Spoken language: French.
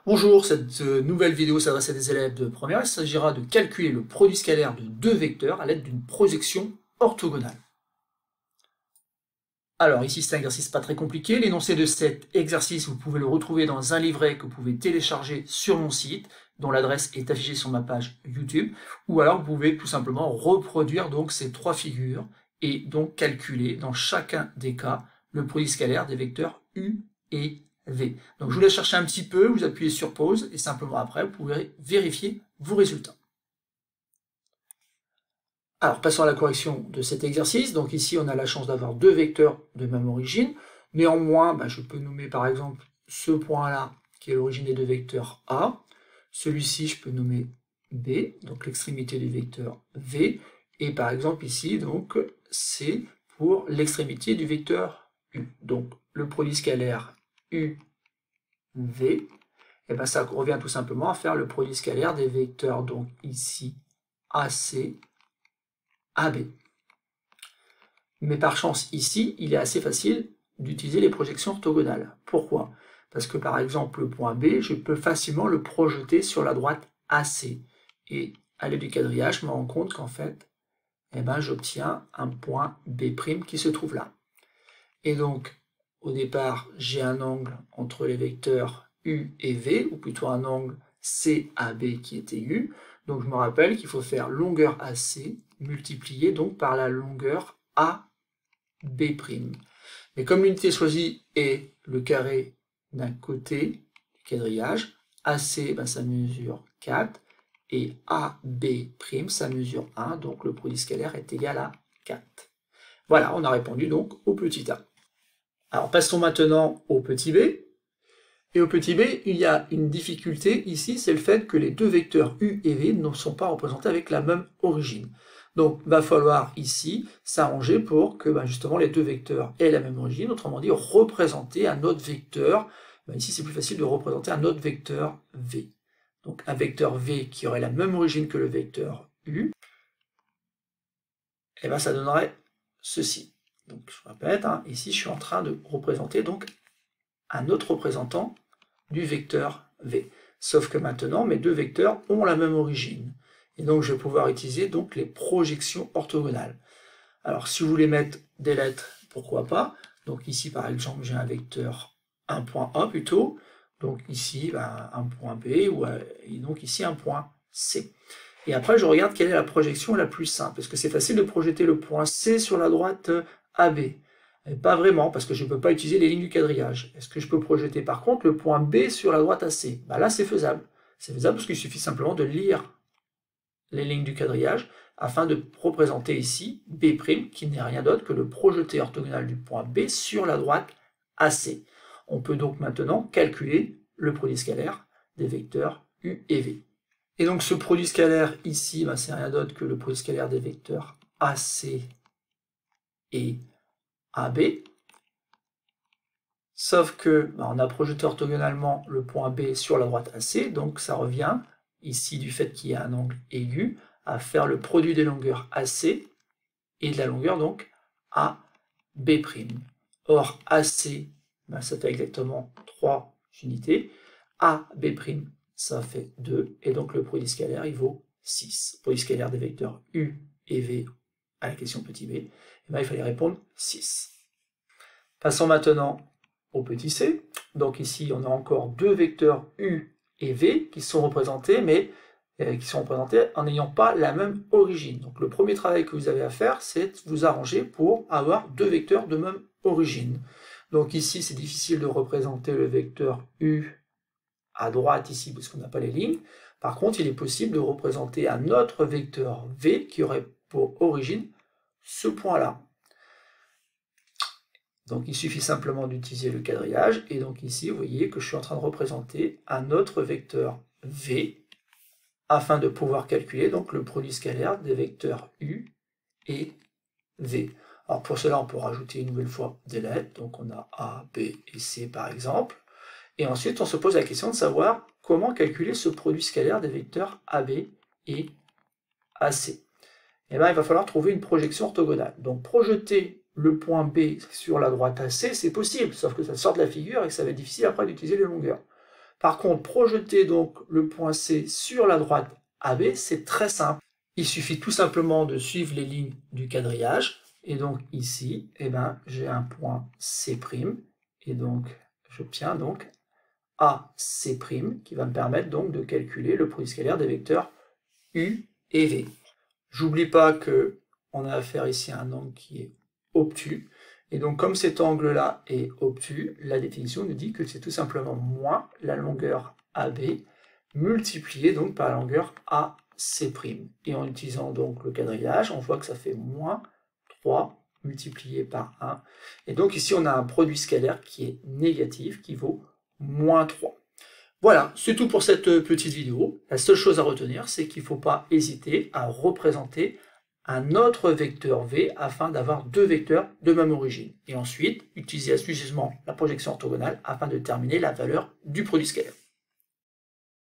Bonjour, cette nouvelle vidéo s'adresse à des élèves de première. Il s'agira de calculer le produit scalaire de deux vecteurs à l'aide d'une projection orthogonale. Alors ici c'est un exercice pas très compliqué. L'énoncé de cet exercice, vous pouvez le retrouver dans un livret que vous pouvez télécharger sur mon site, dont l'adresse est affichée sur ma page YouTube, ou alors vous pouvez tout simplement reproduire donc ces trois figures et donc calculer dans chacun des cas le produit scalaire des vecteurs U et V. Donc je vous laisse chercher un petit peu, vous appuyez sur pause et simplement après vous pourrez vérifier vos résultats. Alors passons à la correction de cet exercice. Donc ici on a la chance d'avoir deux vecteurs de même origine. Néanmoins, je peux nommer par exemple ce point-là qui est l'origine des deux vecteurs A. Celui-ci je peux nommer B, donc l'extrémité du vecteur V. Et par exemple ici, donc C pour l'extrémité du vecteur U. Donc le produit scalaire U, V, et ça revient tout simplement à faire le produit scalaire des vecteurs, donc ici AC, AB. Mais par chance ici, il est assez facile d'utiliser les projections orthogonales. Pourquoi? Parce que par exemple le point B, je peux facilement le projeter sur la droite AC. Et à l'aide du quadrillage, je me rends compte qu'en fait, j'obtiens un point B' qui se trouve là. Et donc, au départ, j'ai un angle entre les vecteurs U et V, ou plutôt un angle CAB qui était U. Donc je me rappelle qu'il faut faire longueur AC multipliée donc par la longueur AB'. Mais comme l'unité choisie est le carré d'un côté du quadrillage, AC ça mesure 4 et AB' ça mesure 1, donc le produit scalaire est égal à 4. Voilà, on a répondu donc au petit a. Alors passons maintenant au petit b. Et au petit b, il y a une difficulté ici, c'est le fait que les deux vecteurs U et V ne sont pas représentés avec la même origine. Donc il va falloir ici s'arranger pour que justement les deux vecteurs aient la même origine, autrement dit représenter un autre vecteur. Ici c'est plus facile de représenter un autre vecteur V. Donc un vecteur V qui aurait la même origine que le vecteur U, et ça donnerait ceci. Donc je répète, ici je suis en train de représenter donc un autre représentant du vecteur V. Sauf que maintenant mes deux vecteurs ont la même origine. Et donc je vais pouvoir utiliser donc les projections orthogonales. Alors si vous voulez mettre des lettres, pourquoi pas. Donc ici par exemple j'ai un vecteur, un point A plutôt. Donc ici un point B, et donc ici un point C. Et après je regarde quelle est la projection la plus simple. Est-ce que c'est facile de projeter le point C sur la droite AB? Pas vraiment, parce que je ne peux pas utiliser les lignes du quadrillage. Est-ce que je peux projeter par contre le point B sur la droite AC? Là c'est faisable. C'est faisable parce qu'il suffit simplement de lire les lignes du quadrillage afin de représenter ici B', qui n'est rien d'autre que le projeté orthogonal du point B sur la droite AC. On peut donc maintenant calculer le produit scalaire des vecteurs U et V. Et donc ce produit scalaire ici, c'est rien d'autre que le produit scalaire des vecteurs AC et AB. Sauf que on a projeté orthogonalement le point B sur la droite AC, donc ça revient, ici du fait qu'il y a un angle aigu, à faire le produit des longueurs AC et de la longueur donc AB'. Or AC, ça fait exactement 3 unités, AB', ça fait 2, et donc le produit scalaire il vaut 6. Le produit scalaire des vecteurs U et V à la question petit b, il fallait répondre 6. Passons maintenant au petit c. Donc ici on a encore deux vecteurs U et V qui sont représentés, mais qui sont représentés en n'ayant pas la même origine. Donc le premier travail que vous avez à faire, c'est de vous arranger pour avoir deux vecteurs de même origine. Donc ici c'est difficile de représenter le vecteur U à droite ici parce qu'on n'a pas les lignes. Par contre il est possible de représenter un autre vecteur V qui aurait pour origine ce point-là. Donc il suffit simplement d'utiliser le quadrillage, et donc ici vous voyez que je suis en train de représenter un autre vecteur V afin de pouvoir calculer donc le produit scalaire des vecteurs U et V. Alors pour cela on peut rajouter une nouvelle fois des lettres, donc on a A, B et C par exemple, et ensuite on se pose la question de savoir comment calculer ce produit scalaire des vecteurs AB et AC. Il va falloir trouver une projection orthogonale. Donc projeter le point B sur la droite AC, c'est possible, sauf que ça sort de la figure et que ça va être difficile après d'utiliser les longueurs. Par contre, projeter donc le point C sur la droite AB, c'est très simple. Il suffit tout simplement de suivre les lignes du quadrillage. Et donc ici, eh ben, j'ai un point C', et donc j'obtiens donc AC' qui va me permettre donc de calculer le produit scalaire des vecteurs U et V. J'oublie pas que on a affaire ici à un angle qui est obtus. Et donc comme cet angle-là est obtus, la définition nous dit que c'est tout simplement moins la longueur AB multipliée donc par la longueur AC'. Et en utilisant donc le quadrillage, on voit que ça fait moins 3 multiplié par 1. Et donc ici on a un produit scalaire qui est négatif, qui vaut moins 3. Voilà, c'est tout pour cette petite vidéo. La seule chose à retenir, c'est qu'il ne faut pas hésiter à représenter un autre vecteur V afin d'avoir deux vecteurs de même origine. Et ensuite, utiliser astucieusement la projection orthogonale afin de déterminer la valeur du produit scalaire.